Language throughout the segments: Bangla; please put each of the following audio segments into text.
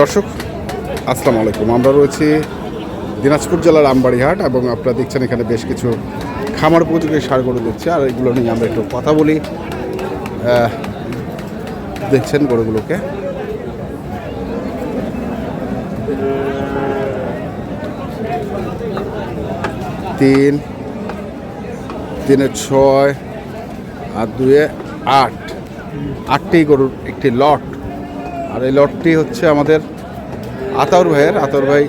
দর্শক আসসালামু আলাইকুম। আমরা রয়েছি দিনাজপুর জেলার আমবাড়িহাট এবং আপনারা দেখছেন এখানে বেশ কিছু খামার উপযোগী ষাঁড় গরু দেখছে, আর এগুলো নিয়ে আমরা একটু কথা বলি। দেখছেন গরুগুলোকে, তিনে 6 আর 2-এ 8, 8টি গরুর একটি লট। আর এই লটটি হচ্ছে আমাদের আতাউর ভাইয়ের। আতাউর ভাই,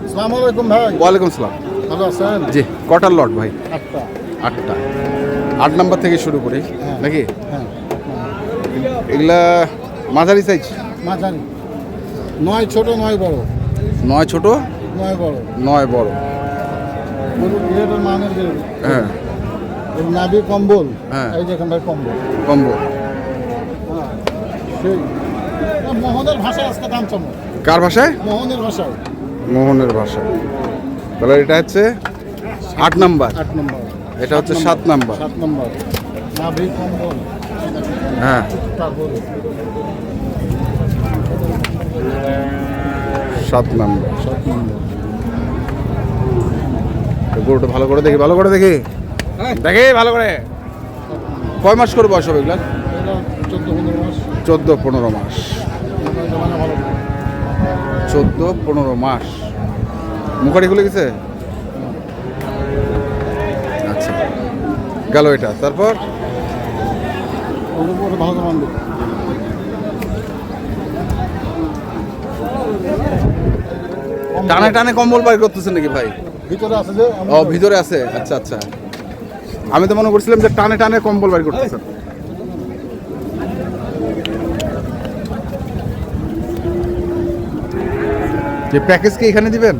আসসালামু আলাইকুম ভাই। ওয়ালাইকুম সালাম। ভালো আছেন? জি, কটার লট ভাই? 8টা। 8 নাম্বার থেকে শুরু করি নাকি? হ্যাঁ, এগুলা মাঝারি সাইজ? মাঝারি। 9 ছোট 9 বড়। 9 ছোট 9 বড়। 9 বড়। গরু গ্রেডের মানের গরু। হ্যাঁ, এর নাভি কম্বল। হ্যাঁ। এই দেখেন ভাই কম্বল। কম্বো। হ্যাঁ, সেই মোহনের ভাষায় আজকে দাম চমক। কার ভাষায়? মোহনের ভাষায়। মোহনের ভাষায়। তাহলে এটা হচ্ছে 8 নাম্বার। 8 নম্বর। এটা হচ্ছে 7 নাম্বার। 7 নম্বর। নাভি কম্বল। হ্যাঁ, তারপরে 7 নাম্বার। 7 নম্বর। গরুটা ভালো করে দেখি, ভালো করে দেখি, দেখি ভালো করে। কয় মাস করে বয়স হবে এগুলা? এটা 14-15 মাস। 14-15 মাস। জমানা ভালো। 14-15 মাস। মুখারি খুলে গেছে? আচ্ছা, গেল এটা। তারপর ওর উপরে ভালো দাম আনবে। টানে টানে কম্বল বাই করতেছেন নাকি ভাই? ভিতরে আছে যে ও, ভিতরে আছে। আচ্ছা আচ্ছা, আমি তো মনে করছিলাম যে টানে টানে কম্বল বাই করতেছেন। যে প্যাকেজ কি এখানে দিবেন?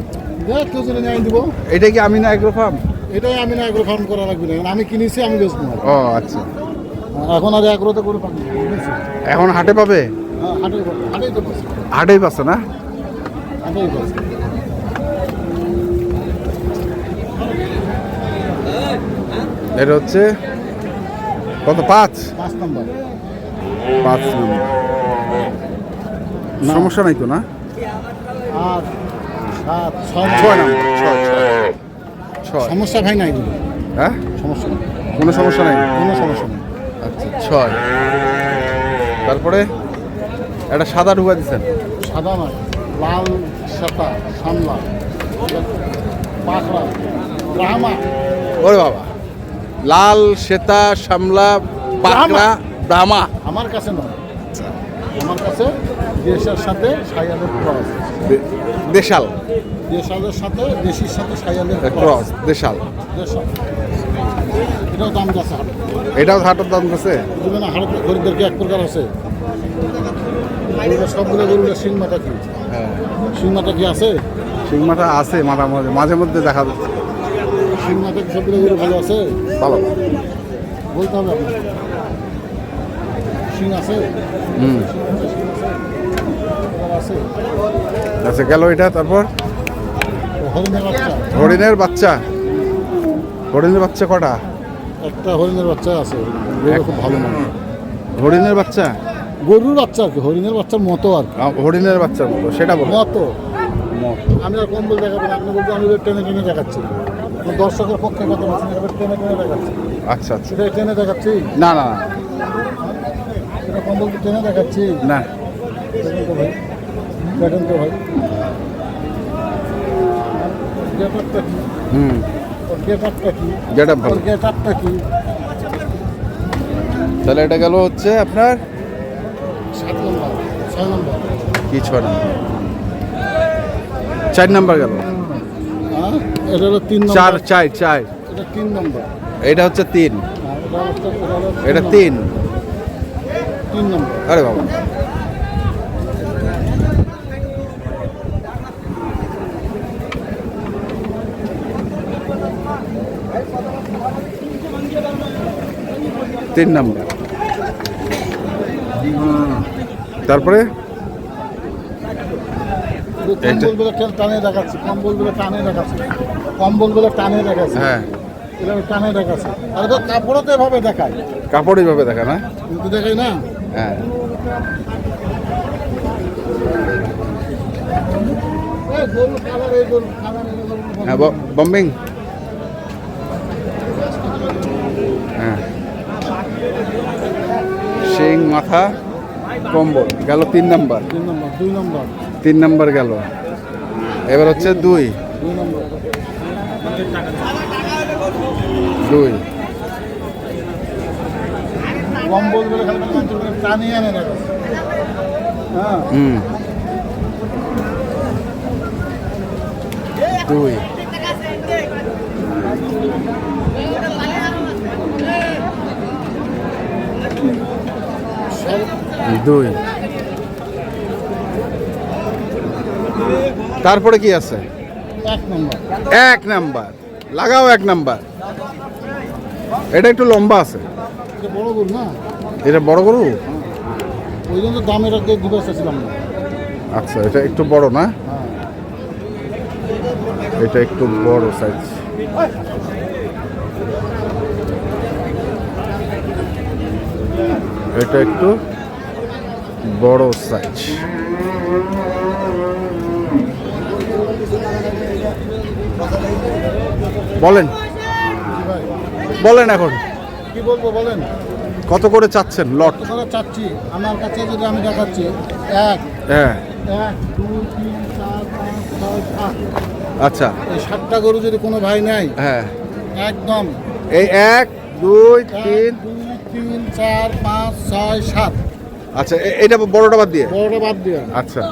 কেউ যদি নিয়ে দিব। এটা কি আমিনা এগ্রো ফার্ম? এটাই আমি না এগ্রো ফার্ম করা লাগবে না, আমি কিনেছি, আমি বেচবো না। ও আচ্ছা, এখন আর এগ্রোতে করে পাবো। এখন হাটে পাবে? হ্যাঁ, হাটেই তো পাচ্ছি। হাটেই পাচ্ছে না? হাটেই পাচ্ছি। এটা হচ্ছে কত? 5 নম্বর। 5 নম্বর। সমস্যা নাই তো না? 8, 7, 6 6 নম্বর। 6 সমস্যা ভাই নাই কিন্তু। হ্যাঁ, সমস্যা নেই, কোনো সমস্যা নাই। কোনো সমস্যা নেই। আচ্ছা, 6। তারপরে একটা সাদা ঢুকা দিচ্ছেন? সাদা নয়, লাল সাদা সামলা পাখরা ব্রাহ্মা। ওরে বাবা, লাল শ্বেতা সামলা পাকড়া ব্রাহ্মা। আমার কাছে নয়, আমার কাছে দেশের সাথে সাইয়ালের ক্রস। দেশাল। দেশালের সাথে দেশির সাথে সাইয়ালের ক্রস, দেশাল। দেশাল। এটাও দাম যাচ্ছে হাটে। এটাও হাটের দাম গেছে? বুঝবে না, হাটের গরিবদেরকে এক প্রকার আছে। গরুটা সবগুলো গরুটা শিংমাটা কি? হ্যাঁ, শিংমাটা কি আছে? সিংমাটা আছে মাঝে মাঝে মধ্যে দেখা যাচ্ছে। শিংমাটা কি সবগুলো গরু ভালো আছে? ভালো। বলতে হবে আপনাকে। শিং আছে? হুম, আছে। আচ্ছা, গেল এটা। তারপর হরিণের বাচ্চা। হরিণের বাচ্চা। হরিণের বাচ্চা কটা? একটা হরিণের বাচ্চা আছে, গরু খুব ভালো মানে। হরিণের বাচ্চা? গরুর বাচ্চা আর কি, হরিণের বাচ্চার মতো আর কি। হরিণের বাচ্চার মতো, সেটা বলো। মতো। আমি আর কম্বল দেখাবো না, আপনি বলতে আমি টেনে টেনে দেখাচ্ছি। দর্শকের পক্ষে কত বলছেন, টেনে টেনে দেখাচ্ছি। আচ্ছা আচ্ছা, সেটা টেনে দেখাচ্ছি না না না সেটা কম্বল টেনে দেখাচ্ছি। না। দেখেন তো ভাই, দেখেন তো ভাই, গেটআপটা কি? হুম, ওর গেটআপটা কি? Getup ভালো। ওর গেটআপটা কি? তাহলে এটা গেল হচ্ছে আপনার 7 নম্বর, 6 নম্বর। কি 6 নম্বর? 4 নম্বর গেল। হ্যাঁ, এটা হলো 3 নম্বর। 4। এটা 3 নম্বর। এটা হচ্ছে 3। হ্যাঁ, এটা হলো এটা 3 3। নম্বর। আরে বাবা, তিন নম্বর। তারপরে কম্বলগুলো টানে দেখাচ্ছি, কম্বলগুলো টানে দেখাচ্ছি, কম্বলগুলো টানে দেখাচ্ছি। হ্যাঁ, এভাবে টানে দেখাচ্ছি। আর তো কাপড়ও তো এভাবে দেখায়, কাপড় এইভাবে দেখা না? কিন্তু দেখাই না। হ্যাঁ, গরু কালার, এই গরু কালার, এই গরু হ্যাঁ বম্বিং। হ্যাঁ শিং মাথা কম্বল গেল 3 নাম্বার। 3 নম্বর, 2 নম্বর, 3 নাম্বার গেল, এবার হচ্ছে 2 2 নম্বর। কম্বল বলে খালি টানিয়ে আনে না। হ্যাঁ, 2 2 তারপরে কি আছে? 1 নম্বর। 1 নাম্বার লাগাও, 1 নাম্বার। এটা একটু লম্বা আছে, এটা বড় গরু না, এটা বড় গরু। ওই জন্য দামের আগে দিবে চাইছিলাম না। আচ্ছা এটা একটু বড় না, হ্যাঁ, এটা একটু বড় সাইজ। এটা একটু বড় সাইজ। বলেন ভাই বলেন এখন কি বলবো বলেন? কত করে চাচ্ছেন লট? কত করে চাচ্ছি? আমার কাছে যদি আমি দেখাচ্ছি 1, হ্যাঁ 1, 2, 3, 4, 5, 6, 7, আচ্ছা এই 7টা গরু যদি কোনো ভাই নেয়, হ্যাঁ একদম এই 1 2 3 1, 2, 3, 4, 5, 6, 7, আচ্ছা এটা বড়টা বাদ দিয়ে। বড়টা বাদ দিয়ে আচ্ছা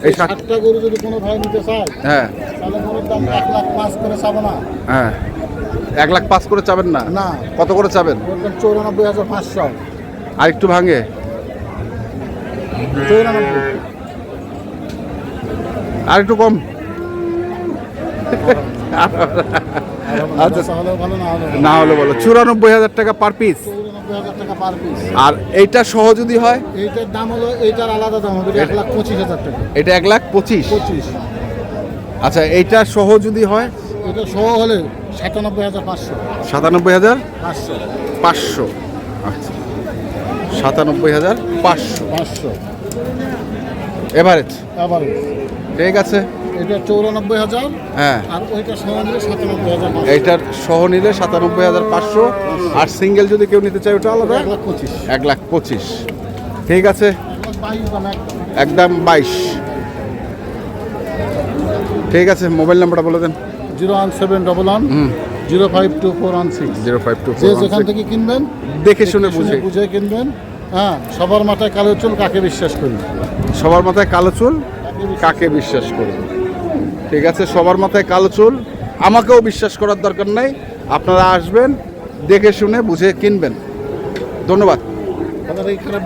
এই এই 7টা গরু যদি কোনো ভাই নিতে চায়, হ্যাঁ তাহলে গরুর দাম 1,05,000 করে চাবো না। হ্যাঁ 1,05,000 করে চাবেন না? না, কত করে চাবেন? ওর দাম 94,500। আর একটু ভাঙে 94, আর একটু কম। আচ্ছা তাহলে ভালো না হলে না হলে বলো 94,000 টাকা পার পিস। 94,000 টাকা পার পিস। আর এইটা সহ যদি হয়? এইটার দাম হলো, এইটার আলাদা দাম হবে 1,25,000 টাকা। এটা 1,25,000। 25। আচ্ছা এইটা সহ যদি হয়? এটা সহ হলে 97,500। 97,500। আচ্ছা 97,500 500 এভারেজ। আবার ঠিক আছে এটা 94,000, হ্যাঁ আর ওইটা সহ নিলে 97,500। এইটার সহ নিলে 97,500। আর সিঙ্গেল যদি কেউ নিতে চায় ওটা আলাদা 1,25,000। 1,25,000। ঠিক আছে 1,22,000 দাম একদম। একদম 22। ঠিক আছে মোবাইল নাম্বারটা বলে দেন। 01711 052416। 0524 যে যেখান থেকে কিনবেন দেখে শুনে বুঝে। বুঝে কিনবেন। হ্যাঁ, সবার মাথায় কালো চুল, কাকে বিশ্বাস করি? সবার মাথায় কালো চুল, কাকে বিশ্বাস করি? ঠিক আছে সবার মাথায় কালো চুল, আমাকেও বিশ্বাস করার দরকার নাই। আপনারা আসবেন, দেখে শুনে বুঝে কিনবেন। ধন্যবাদ। তাদের এই খারাপ